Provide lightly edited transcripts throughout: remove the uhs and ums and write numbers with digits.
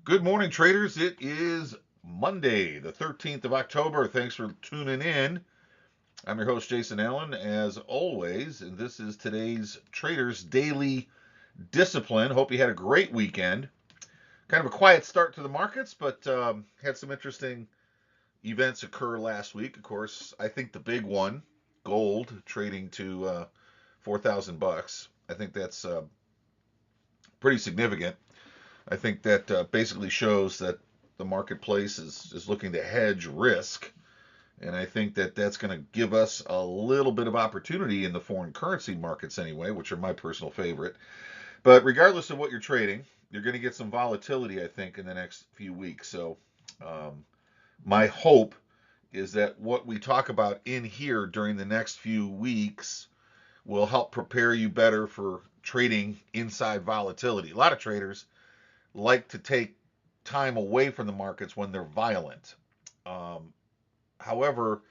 Good morning, traders. It is Monday, the 13th of October. Thanks for tuning in. I'm your host, Jason Allen, as always, and this is today's Traders Daily Discipline. Hope you had a great weekend. Kind of a quiet start to the markets, but had some interesting events occur last week. Of course, I think the big one, gold trading to 4,000 bucks. I think that's pretty significant. I think that basically shows that the marketplace is looking to hedge risk. And I think that that's going to give us a little bit of opportunity in the foreign currency markets anyway, which are my personal favorite. But regardless of what you're trading, you're going to get some volatility, I think, in the next few weeks. So um, my hope is that what we talk about in here during the next few weeks will help prepare you better for trading inside volatility. A lot of traders like to take time away from the markets when they're violent. Um, However,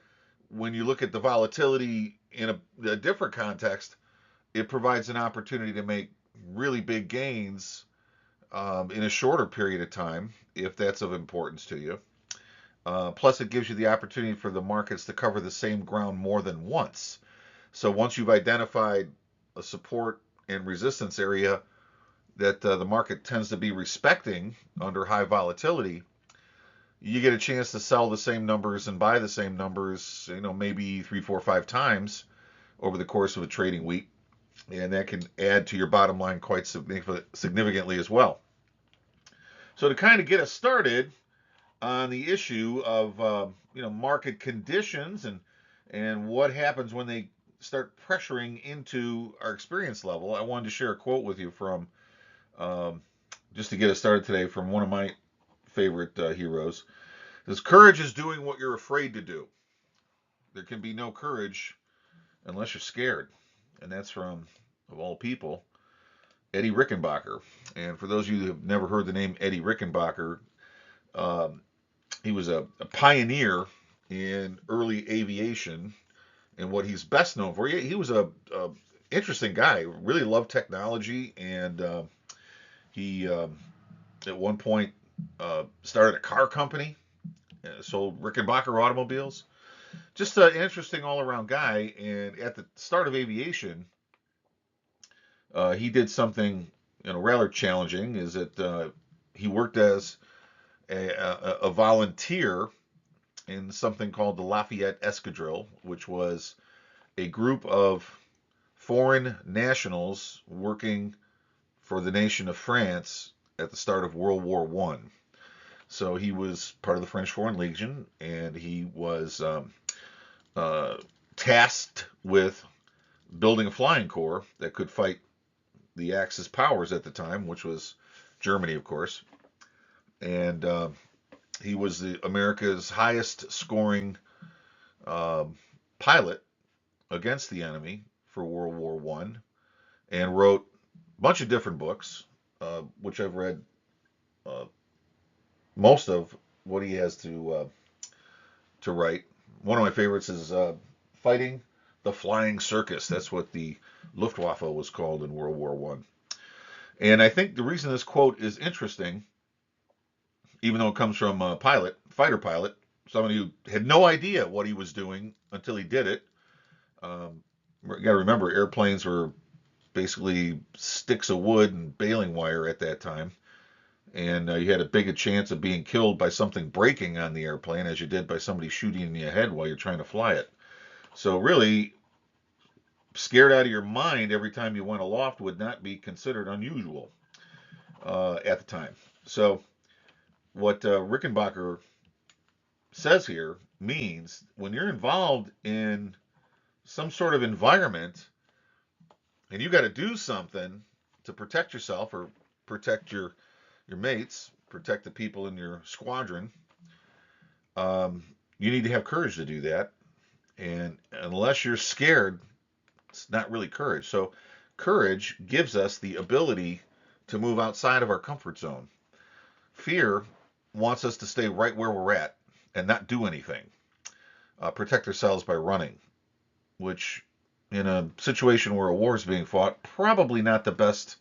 when you look at the volatility in a different context, it provides an opportunity to make really big gains in a shorter period of time, if that's of importance to you. Plus, it gives you the opportunity for the markets to cover the same ground more than once. So once you've identified a support and resistance area that the market tends to be respecting under high volatility, you get a chance to sell the same numbers and buy the same numbers, maybe three, four, five times over the course of a trading week. And that can add to your bottom line quite significantly as well. So to kind of get us started on the issue of market conditions and what happens when they start pressuring into our experience level, I wanted to share a quote with you from um, just to get us started today from one of my favorite heroes. It says, "Courage is doing what you're afraid to do. There can be no courage unless you're scared." And that's from, of all people, Eddie Rickenbacker. And for those of you who have never heard the name Eddie Rickenbacker, um, he was a pioneer in early aviation. And what he's best known for, he was a interesting guy. Really loved technology, and he at one point started a car company, sold Rickenbacker automobiles. Just an interesting all-around guy. And at the start of aviation, he did something rather challenging. Is that he worked as a volunteer in something called the Lafayette Escadrille, which was a group of foreign nationals working for the nation of France at the start of World War One. So he was part of the French Foreign Legion, and he was uh, tasked with building a flying corps that could fight the Axis powers at the time, which was Germany, of course. And he was America's highest scoring um, pilot against the enemy for World War One, and wrote a bunch of different books, which I've read uh, most of what he has to write. One of my favorites is Fighting the Flying Circus. That's what the Luftwaffe was called in World War One. And I think the reason this quote is interesting, even though it comes from a pilot, fighter pilot, somebody who had no idea what he was doing until he did it. You got to remember, airplanes were basically sticks of wood and baling wire at that time, and you had a bigger chance of being killed by something breaking on the airplane as you did by somebody shooting in your head while you're trying to fly it. So really, scared out of your mind every time you went aloft would not be considered unusual at the time. So what Rickenbacker says here means when you're involved in some sort of environment and you got to do something to protect yourself or protect your mates, protect the people in your squadron, um, you need to have courage to do that. And unless you're scared, it's not really courage. So courage gives us the ability to move outside of our comfort zone. Fear wants us to stay right where we're at and not do anything. Protect ourselves by running, which in a situation where a war is being fought, probably not the best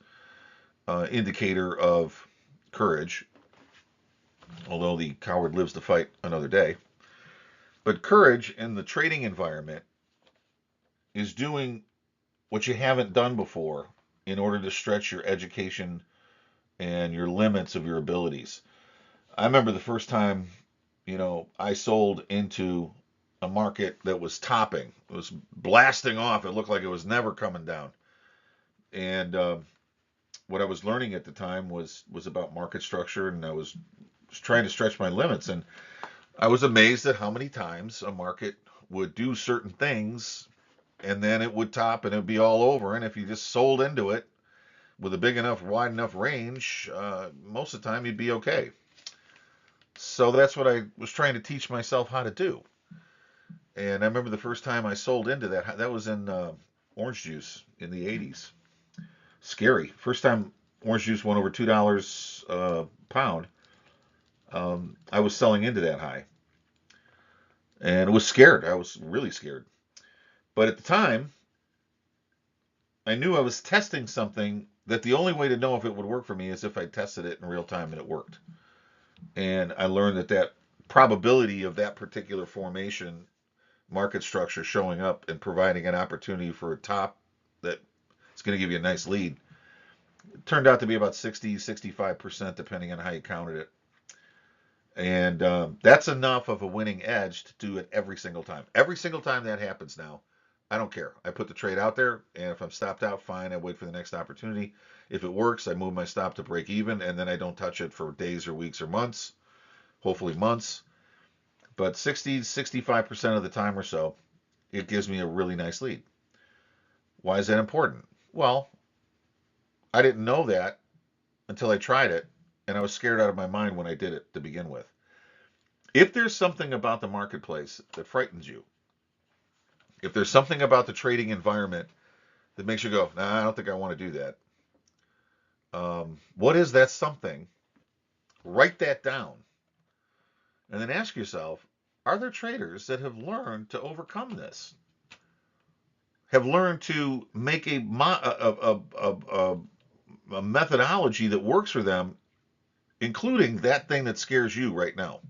indicator of courage. although the coward lives to fight another day. But courage in the trading environment is doing what you haven't done before in order to stretch your education and your limits of your abilities. I remember the first time, I sold into a market that was topping. It was blasting off. It looked like it was never coming down. And what I was learning at the time was about market structure, and I was trying to stretch my limits. And I was amazed at how many times a market would do certain things, and then it would top and it would be all over. And if you just sold into it with a big enough, wide enough range, most of the time you'd be okay. So that's what I was trying to teach myself how to do. And I remember the first time I sold into that, that was in orange juice in the 80s. Scary. First time orange juice went over $2 a pound, I was selling into that high. And was scared. I was really scared. But at the time, I knew I was testing something that the only way to know if it would work for me is if I tested it in real time and it worked. And I learned that probability of that particular formation market structure showing up and providing an opportunity for a top that is going to give you a nice lead, it turned out to be about 60-65% depending on how you counted it. And that's enough of a winning edge to do it every single time. Every single time that happens now, I don't care. I put the trade out there, and if I'm stopped out, fine. I wait for the next opportunity. If it works, I move my stop to break even, and then I don't touch it for days or weeks or months, hopefully months. But 60-65% of the time or so, it gives me a really nice lead. Why is that important? Well, I didn't know that until I tried it, and I was scared out of my mind when I did it to begin with. If there's something about the marketplace that frightens you, if there's something about the trading environment that makes you go, nah, I don't think I want to do that. What is that something? Write that down. And then ask yourself, are there traders that have learned to overcome this? Have learned to make a methodology that works for them, including that thing that scares you right now,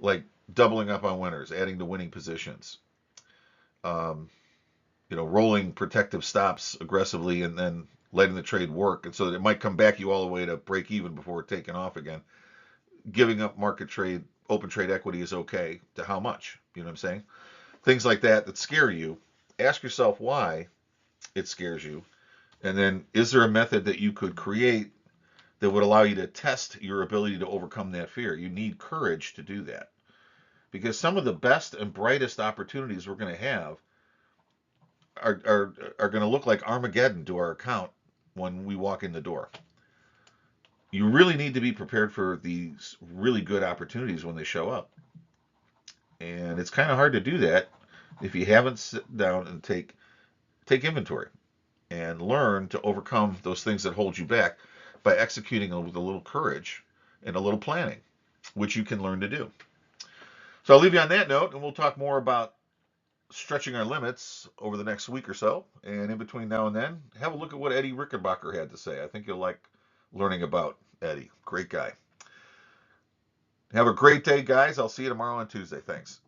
like doubling up on winners, adding to winning positions, um, rolling protective stops aggressively and then letting the trade work, and so that it might come back you all the way to break even before taking off again. Giving up market trade, open trade equity is okay. To how much? You know what I'm saying? Things like that scare you. Ask yourself why it scares you, and then is there a method that you could create that would allow you to test your ability to overcome that fear? You need courage to do that, because some of the best and brightest opportunities we're going to have are going to look like Armageddon to our account when we walk in the door. You really need to be prepared for these really good opportunities when they show up. And it's kind of hard to do that if you haven't sit down and take inventory and learn to overcome those things that hold you back by executing with a little courage and a little planning, which you can learn to do. So I'll leave you on that note, and we'll talk more about stretching our limits over the next week or so. And in between now and then, have a look at what Eddie Rickenbacker had to say. I think you'll like learning about Eddie. Great guy. Have a great day, guys. I'll see you tomorrow on Tuesday. Thanks.